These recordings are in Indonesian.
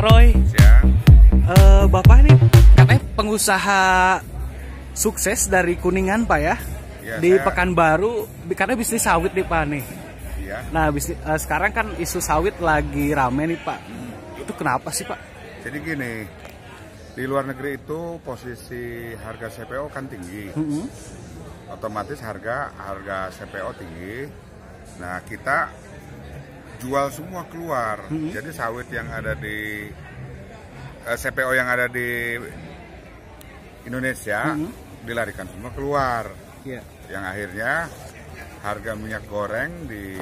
Roy. Siang. Bapak nih katanya pengusaha sukses dari Kuningan Pak ya? Ya di saya... Pekanbaru karena bisnis sawit nih Pak nih. Iya. Nah sekarang kan isu sawit lagi rame nih Pak. Itu kenapa sih Pak? Jadi gini, di luar negeri itu posisi harga CPO kan tinggi. Otomatis harga CPO tinggi. Nah kita jual semua keluar. Jadi sawit yang ada di CPO yang ada di Indonesia dilarikan semua keluar. Yang akhirnya harga minyak goreng di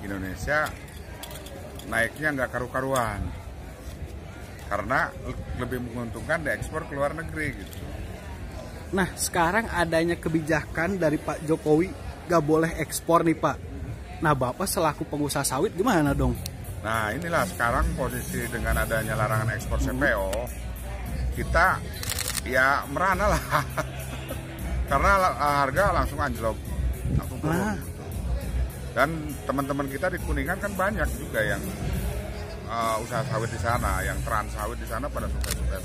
Indonesia naiknya nggak karu-karuan karena lebih menguntungkan diekspor ke luar negeri gitu. Nah sekarang adanya kebijakan dari Pak Jokowi nggak boleh ekspor nih Pak. Nah Bapak selaku pengusaha sawit gimana dong? Nah inilah sekarang posisi dengan adanya larangan ekspor CPO, kita ya merana lah karena harga langsung anjlok, langsung turun. Dan teman-teman kita di Kuningan kan banyak juga yang usaha sawit di sana, yang trans sawit di sana pada sukses-sukses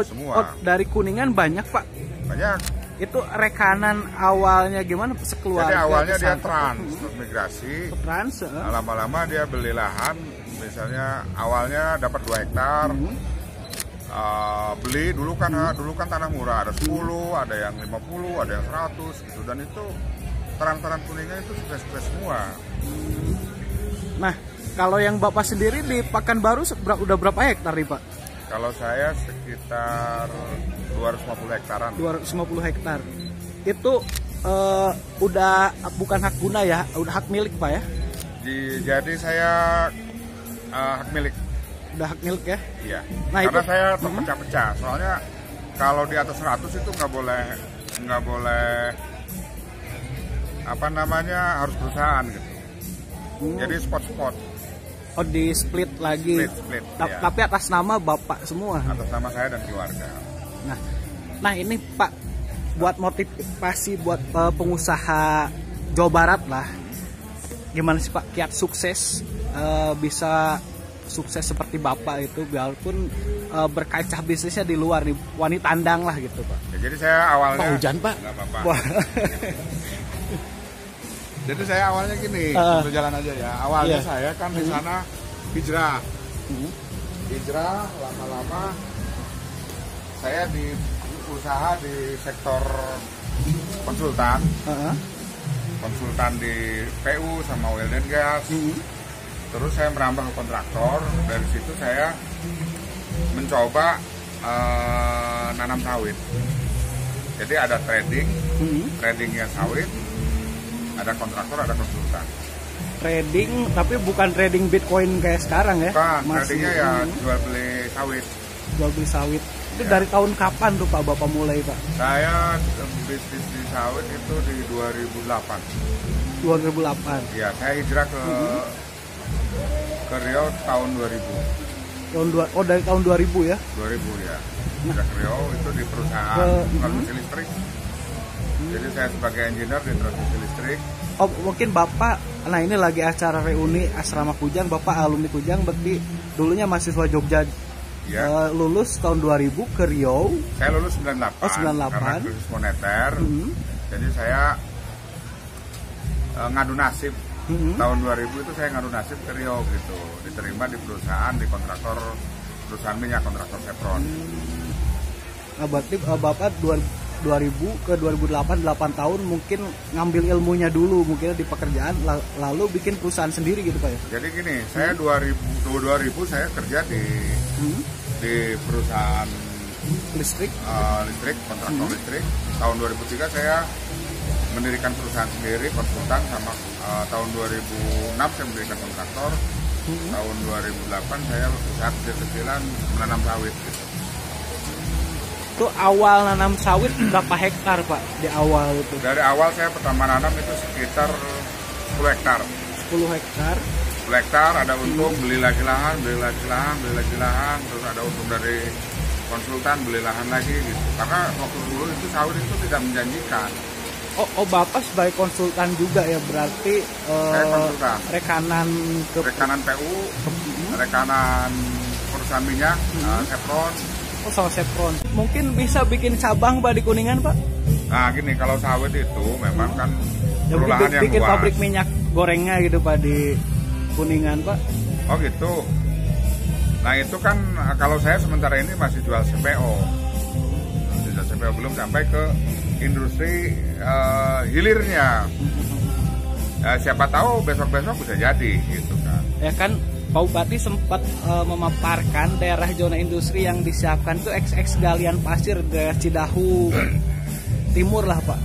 semua. Oh, dari Kuningan banyak Pak? Banyak. Itu rekanan awalnya gimana sekeluarga? Jadi awalnya dia transmigrasi, lama-lama dia beli lahan, misalnya awalnya dapat 2 hektar, beli dulu kan tanah murah, ada 10, ada yang 50, ada yang 100 gitu, dan itu terang-terang Kuningan itu sukses-sukses semua. Nah, kalau yang Bapak sendiri di Pekanbaru udah berapa hektar nih Pak? Kalau saya sekitar 250 hektaran. 250 hektar. Itu udah bukan hak guna ya, udah hak milik Pak ya? Jadi saya hak milik. Udah hak milik ya? Iya. Nah, karena itu, saya terpecah-pecah. Soalnya kalau di atas 100 itu nggak boleh apa namanya, harus perusahaan gitu. Jadi spot-spot. Oh, di split lagi. Split, ya. Tapi atas nama Bapak semua. Atas nama saya dan keluarga. Nah ini Pak, buat motivasi buat pengusaha Jawa Barat lah. Gimana sih Pak kiat sukses bisa sukses seperti Bapak itu, walaupun berkaca bisnisnya di luar nih, wanita tandang lah gitu Pak. Ya, jadi saya awalnya. Pak hujan Pak. Nggak apa-apa. Jadi saya awalnya gini, jalan aja ya. Awalnya saya kan di sana hijrah. Hijrah, lama-lama saya di usaha di sektor konsultan. Konsultan di PU sama oil and gas. Terus saya merambah ke kontraktor. Dari situ saya mencoba nanam sawit. Jadi ada tradingnya sawit. Ada kontraktor, ada konsultan. Trading, tapi bukan trading Bitcoin kayak sekarang ya? Bukan, tradingnya ya jual beli sawit. Jual beli sawit. Itu dari tahun kapan tuh Pak Bapak mulai Pak? Saya bisnis di sawit itu di 2008. 2008? Iya, saya hijrah ke Riau tahun 2000. Dari tahun 2000 ya? 2000 ya. Hijrah ke Riau itu di perusahaan transmisi listrik. Jadi saya sebagai engineer di transmisi listrik. Oh mungkin Bapak, nah ini lagi acara reuni asrama Kujang, Bapak alumni Kujang, berarti dulunya mahasiswa Jogja. Ya. Lulus tahun 2000 ke Riau. Saya lulus 98. Oh 98. Karena krisis moneter. Jadi saya ngadu nasib. Tahun 2000 itu saya ngadu nasib ke Riau gitu. Diterima di perusahaan, di kontraktor perusahaan minyak, kontraktor Chevron. Nah berarti Bapak 2000 ke 2008, 8 tahun mungkin ngambil ilmunya dulu mungkin di pekerjaan, lalu bikin perusahaan sendiri gitu Pak ya? Jadi gini, saya 2000 saya kerja di perusahaan listrik, kontraktor listrik. Tahun 2003 saya mendirikan perusahaan sendiri, konsultan, sama tahun 2006 saya mendirikan kontraktor. Tahun 2008 saya usaha kecil-kecilan menanam sawit gitu. Itu awal nanam sawit berapa hektar Pak di awal itu? Dari awal saya pertama nanam itu sekitar 10 hektar. 10 hektar? 10 hektar, ada untung beli lagi lahan, terus ada untung dari konsultan, beli lahan lagi gitu. Karena waktu dulu itu sawit itu tidak menjanjikan. Oh Bapak sebagai konsultan juga ya, berarti saya konsultan. rekanan PU, rekanan perusahaan minyak, Chevron. Oh, sama Chevron. Mungkin bisa bikin cabang Pak di Kuningan Pak? Nah gini, kalau sawit itu memang kan Ya, perlahan yang bikin luas. pabrik minyak gorengnya gitu Pak di Kuningan Pak? Oh gitu. Nah itu kan kalau saya sementara ini masih jual CPO. Jual CPO, belum sampai ke industri hilirnya. Siapa tahu besok-besok bisa jadi gitu kan. Ya kan Pak Bupati sempat memaparkan daerah zona industri yang disiapkan itu XX galian pasir daerah Cidahu Timur lah Pak.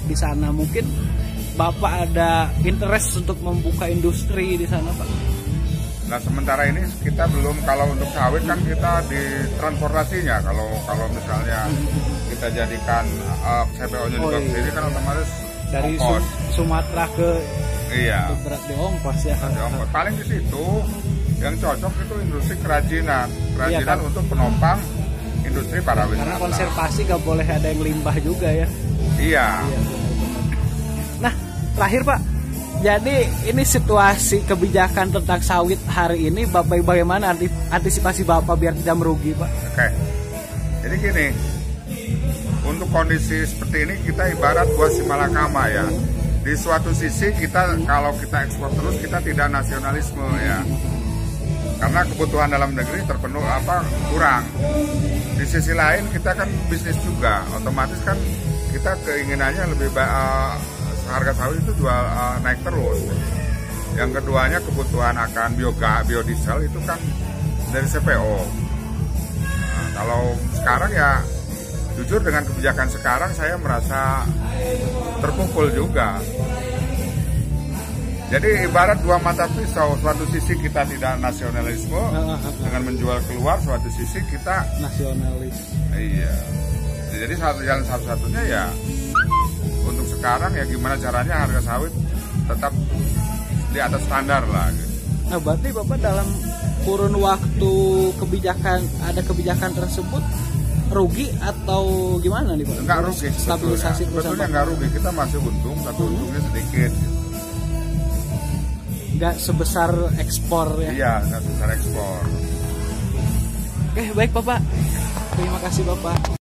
Di sana mungkin Bapak ada interest untuk membuka industri di sana Pak. Nah sementara ini kita belum, kalau untuk sawit kan kita di transportasinya. Kalau misalnya kita jadikan CPO-nya juga ke sini kan otomatis dari ongkos. Sumatera ke Iya. berat di ongkos ya. Di ongkos. Paling di situ yang cocok itu industri kerajinan Iya, kan? untuk penopang industri pariwisata. Karena konservasi gak boleh ada yang limbah juga ya. Iya. Nah, terakhir Pak, jadi ini situasi kebijakan tentang sawit hari ini, Bapak bagaimana antisipasi Bapak biar tidak merugi Pak? Oke. Jadi gini, untuk kondisi seperti ini kita ibarat buah simalakama ya. Di suatu sisi kita, kalau kita ekspor terus, kita tidak nasionalisme ya. Karena kebutuhan dalam negeri terpenuh kurang. Di sisi lain kita kan bisnis juga, otomatis kan kita keinginannya lebih harga sawit itu naik terus. Yang keduanya kebutuhan akan biodiesel itu kan dari CPO. Nah, kalau sekarang ya jujur dengan kebijakan sekarang saya merasa terpukul juga. Jadi ibarat dua mata pisau, suatu sisi kita tidak nasionalisme dengan menjual keluar, suatu sisi kita nasionalis. Iya. Jadi jalan satu-satunya ya untuk sekarang ya gimana caranya harga sawit tetap di atas standar lah. Gitu. Nah, berarti Bapak dalam kurun waktu kebijakan tersebut rugi atau gimana nih Pak? Enggak rugi. Stabilisasi sebetulnya enggak rugi, kita masih untung, tapi untungnya sedikit. Gitu. Enggak sebesar ekspor ya? Iya, enggak sebesar ekspor. Oke, baik Bapak. Terima kasih Bapak.